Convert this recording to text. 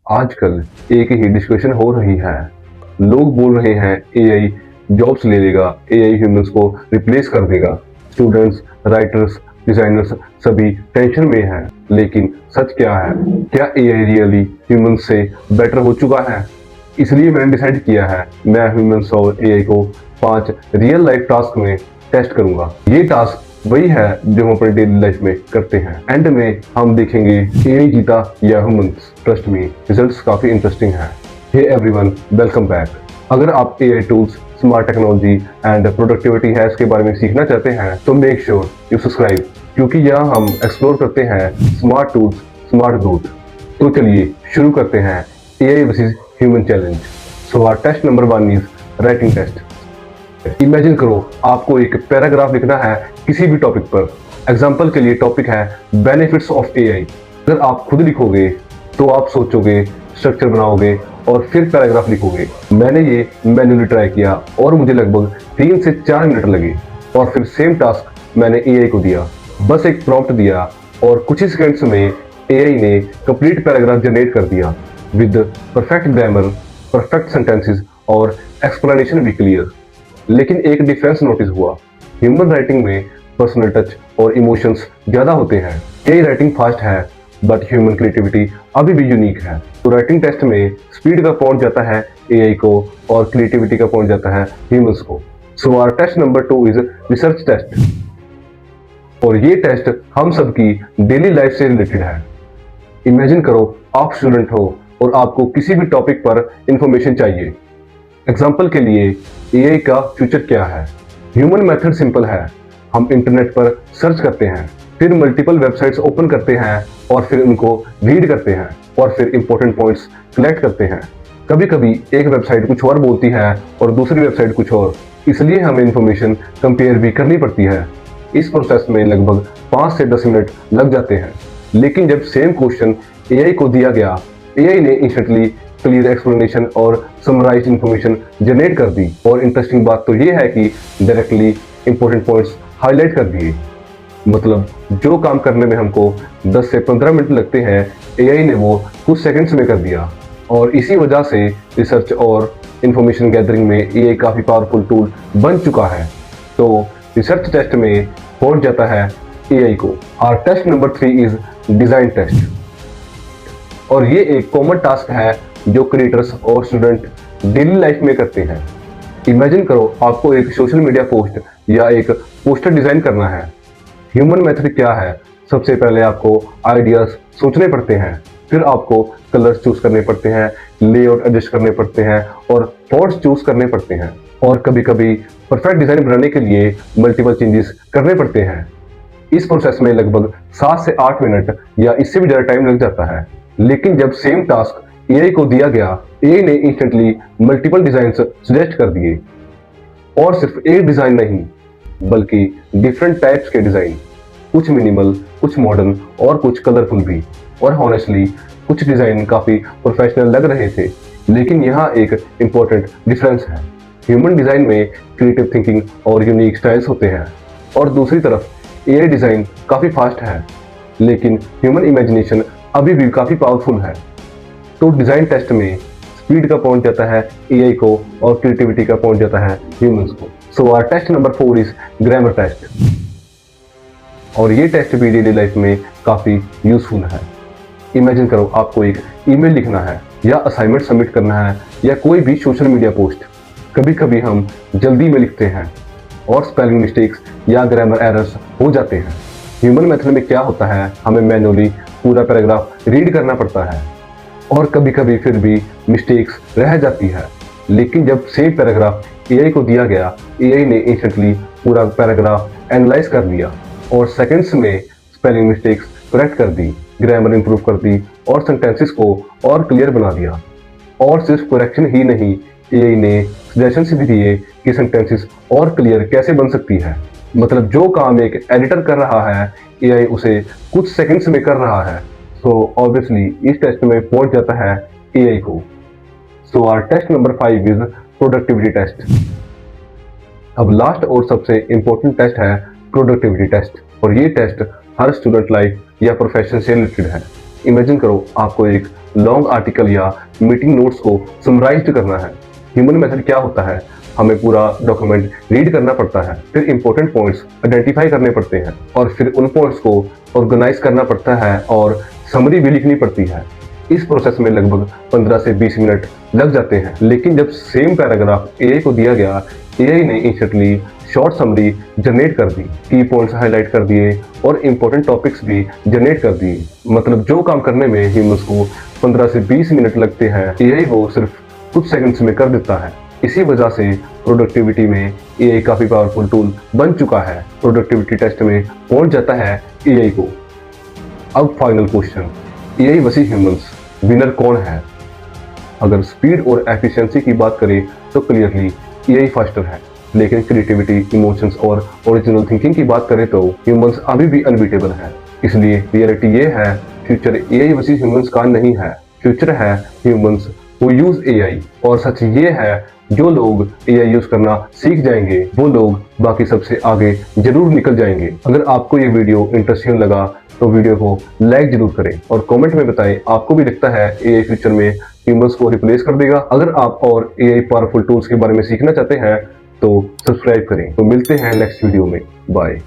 आजकल एक ही डिस्कशन हो रही है। लोग बोल रहे हैं एआई जॉब्स ले लेगा, एआई ह्यूमंस को रिप्लेस कर देगा। स्टूडेंट्स, राइटर्स, डिजाइनर्स सभी टेंशन में हैं। लेकिन सच क्या है? क्या एआई रियली ह्यूमंस से बेटर हो चुका है? इसलिए मैंने डिसाइड किया है मैं ह्यूमंस और एआई को 5 रियल लाइफ टास्क में टेस्ट करूंगा। ये टास्क वही है जो हम अपने डेली लाइफ में करते हैं। एंड में हम देखेंगे एआई जीता या ह्यूमंस। ट्रस्ट मी, रिजल्ट्स काफी इंटरेस्टिंग है। Hey everyone, welcome back. अगर आप AI tools, smart technology and productivity hacks के बारे में सीखना चाहते हैं तो मेक श्योर यू सब्सक्राइब, क्योंकि यहाँ हम एक्सप्लोर करते हैं स्मार्ट टूल्स, स्मार्ट ग्रोथ। तो चलिए शुरू करते हैं AI versus human challenge. So our test number 1 is writing test. Imagine करो आपको एक पैराग्राफ लिखना है किसी भी टॉपिक पर। एग्जाम्पल के लिए टॉपिक है बेनिफिट्स ऑफ एआई। अगर आप खुद लिखोगे तो आप सोचोगे, स्ट्रक्चर बनाओगे और फिर पैराग्राफ लिखोगे। मैंने ये मैन्युअली ट्राई किया और मुझे लगभग 3 से 4 मिनट लगे। और फिर सेम टास्क मैंने एआई को दिया। बस एक प्रॉम्प्ट दिया और कुछ ही सेकंड्स में एआई ने कंप्लीट पैराग्राफ जनरेट कर दिया with perfect grammar, perfect sentences और एक्सप्लेनेशन भी क्लियर। लेकिन एक डिफरेंस नोटिस हुआ। ह्यूमन राइटिंग में पर्सनल टच और इमोशंस ज्यादा होते हैं। एआई राइटिंग फास्ट है बट ह्यूमन क्रिएटिविटी अभी भी यूनिक है। तो राइटिंग टेस्ट में स्पीड का पॉइंट जाता है एआई को और क्रिएटिविटी का पॉइंट जाता है ह्यूमंस को। So our test number 2 is research test. और ये टेस्ट हम सबकी डेली लाइफ से रिलेटेड है। इमेजिन करो आप स्टूडेंट हो और आपको किसी भी टॉपिक पर इंफॉर्मेशन चाहिए। एग्जाम्पल के लिए एआई का फ्यूचर क्या है? ह्यूमन मेथड सिंपल है। हम इंटरनेट पर सर्च करते हैं, फिर मल्टीपल वेबसाइट्स ओपन करते हैं और फिर उनको रीड करते हैं और फिर इंपॉर्टेंट पॉइंट्स कलेक्ट करते हैं। कभी कभी एक वेबसाइट कुछ और बोलती है और दूसरी वेबसाइट कुछ और, इसलिए हमें इंफॉर्मेशन कंपेयर भी करनी पड़ती है। इस प्रोसेस में लगभग 5 से 10 मिनट लग जाते हैं। लेकिन जब सेम क्वेश्चन एआई को दिया गया, एआई ने इंस्टेंटली क्लियर एक्सप्लेनेशन और समराइज्ड इंफॉर्मेशन जनरेट कर दी। और इंटरेस्टिंग बात तो ये है कि डायरेक्टली इंपॉर्टेंट पॉइंट्स हाईलाइट कर दिए। मतलब जो काम करने में हमको 10 से 15 मिनट लगते हैं, एआई ने वो कुछ सेकंड्स में कर दिया। और इसी वजह से रिसर्च और इंफॉर्मेशन गैदरिंग में एआई काफी पावरफुल टूल बन चुका है। तो रिसर्च टेस्ट में पहुंच जाता है एआई को। और test number 3 is design test. और ये एक कॉमन टास्क है जो क्रिएटर्स और स्टूडेंट डेली लाइफ में करते हैं। इमेजिन करो आपको एक सोशल मीडिया पोस्ट या एक पोस्टर डिजाइन करना है। ह्यूमन मेथड क्या है? सबसे पहले आपको आइडियाज सोचने पड़ते हैं, फिर आपको कलर्स चूज करने पड़ते हैं, लेआउट एडजस्ट करने पड़ते हैं और फॉन्ट्स चूज करने पड़ते हैं। और कभी कभी परफेक्ट डिजाइन बनाने के लिए मल्टीपल चेंजेस करने पड़ते हैं। इस प्रोसेस में लगभग 7 से 8 मिनट या इससे भी ज्यादा टाइम लग जाता है। लेकिन जब सेम टास्क एआई को दिया गया, एआई ने इंस्टेंटली मल्टीपल डिजाइन सजेस्ट कर दिए। और सिर्फ एक डिजाइन नहीं बल्कि डिफरेंट टाइप्स के डिजाइन, कुछ मिनिमल, कुछ मॉडर्न और कुछ कलरफुल भी। और हॉनेस्टली कुछ डिजाइन काफी प्रोफेशनल लग रहे थे। लेकिन यहाँ एक इंपॉर्टेंट डिफरेंस है। ह्यूमन डिजाइन में क्रिएटिव थिंकिंग और यूनिक स्टाइल्स होते हैं और दूसरी तरफ एआई डिजाइन काफी फास्ट है, लेकिन ह्यूमन इमेजिनेशन अभी भी काफी पावरफुल है। तो डिजाइन टेस्ट में स्पीड का पॉइंट जाता है एआई को और क्रिएटिविटी का पॉइंट जाता है ह्यूमंस को। So our test number 4 is grammar test. और ये टेस्ट भी डेली लाइफ में काफी यूजफुल है। इमेजिन करो आपको एक ईमेल लिखना है या असाइनमेंट सबमिट करना है या कोई भी सोशल मीडिया पोस्ट। कभी कभी हम जल्दी में लिखते हैं और स्पेलिंग मिस्टेक्स या ग्रामर एरर्स हो जाते हैं। ह्यूमन मेथड में क्या होता है, हमें मैन्युअली पूरा पैराग्राफ रीड करना पड़ता है और कभी कभी फिर भी मिस्टेक्स रह जाती है। लेकिन जब सेम पैराग्राफ एआई को दिया गया, एआई ने इंस्टेंटली पूरा पैराग्राफ एनालाइज कर लिया और सेकंड्स में स्पेलिंग मिस्टेक्स करेक्ट कर दी, ग्रामर इंप्रूव कर दी और सेंटेंसेस को और क्लियर बना दिया। और सिर्फ करेक्शन ही नहीं, एआई ने सजेशंस भी दिए कि सेंटेंसेस और क्लियर कैसे बन सकती है। मतलब जो काम एक एडिटर कर रहा है, एआई उसे कुछ सेकंड्स में कर रहा है। सो ऑब्वियसली इस टेस्ट में पहुंच जाता है एआई को। So our test number 5 is productivity test. अब लास्ट और सबसे इंपॉर्टेंट टेस्ट है प्रोडक्टिविटी टेस्ट। और ये टेस्ट हर स्टूडेंट लाइफ या प्रोफेशन से रिलेटेड है। इमेजिन करो आपको एक लॉन्ग आर्टिकल या मीटिंग नोट्स को समराइज करना है। ह्यूमन मेथड क्या होता है? हमें पूरा डॉक्यूमेंट रीड करना पड़ता है, फिर इंपॉर्टेंट पॉइंट्स आइडेंटिफाई करने पड़ते हैं और फिर उन पॉइंट्स को ऑर्गेनाइज करना पड़ता है और समरी भी लिखनी पड़ती है। इस प्रोसेस में लगभग 15 से 20 मिनट लग जाते हैं। लेकिन जब सेम पैराग्राफ एआई को दिया गया, एआई ने इंस्टेंटली शॉर्ट समरी जनरेट कर दी, की पॉइंट्स हाईलाइट कर दिए और इंपॉर्टेंट टॉपिक्स भी जनरेट कर दिए। मतलब जो काम करने में ह्यूमंस को 15 से 20 मिनट लगते हैं, एआई वो सिर्फ कुछ सेकंड्स में कर देता है। इसी वजह से प्रोडक्टिविटी में एआई काफी पावरफुल टूल बन चुका है। प्रोडक्टिविटी टेस्ट में पहुंच जाता है एआई को। अब final question, AI versus humans, winner कौन है? अगर स्पीड और एफिशिएंसी की बात करें तो क्लियरली एआई फास्टर है, लेकिन क्रिएटिविटी, इमोशंस और ओरिजिनल थिंकिंग की बात करें तो ह्यूमंस अभी भी अनबीटेबल है। इसलिए रियलिटी ये है, फ्यूचर एआई वर्सेस ह्यूमंस का नहीं है, फ्यूचर है ह्यूमंस हु यूज एआई। और सच ये है, जो लोग एआई यूज करना सीख जाएंगे वो लोग बाकी सबसे आगे जरूर निकल जाएंगे। अगर आपको ये वीडियो इंटरेस्टिंग लगा तो वीडियो को लाइक जरूर करें और कमेंट में बताएं आपको भी लगता है एआई फ्यूचर में ह्यूमंस को रिप्लेस कर देगा। अगर आप और एआई पावरफुल टूल्स के बारे में सीखना चाहते हैं तो सब्सक्राइब करें। तो मिलते हैं नेक्स्ट वीडियो में। बाय।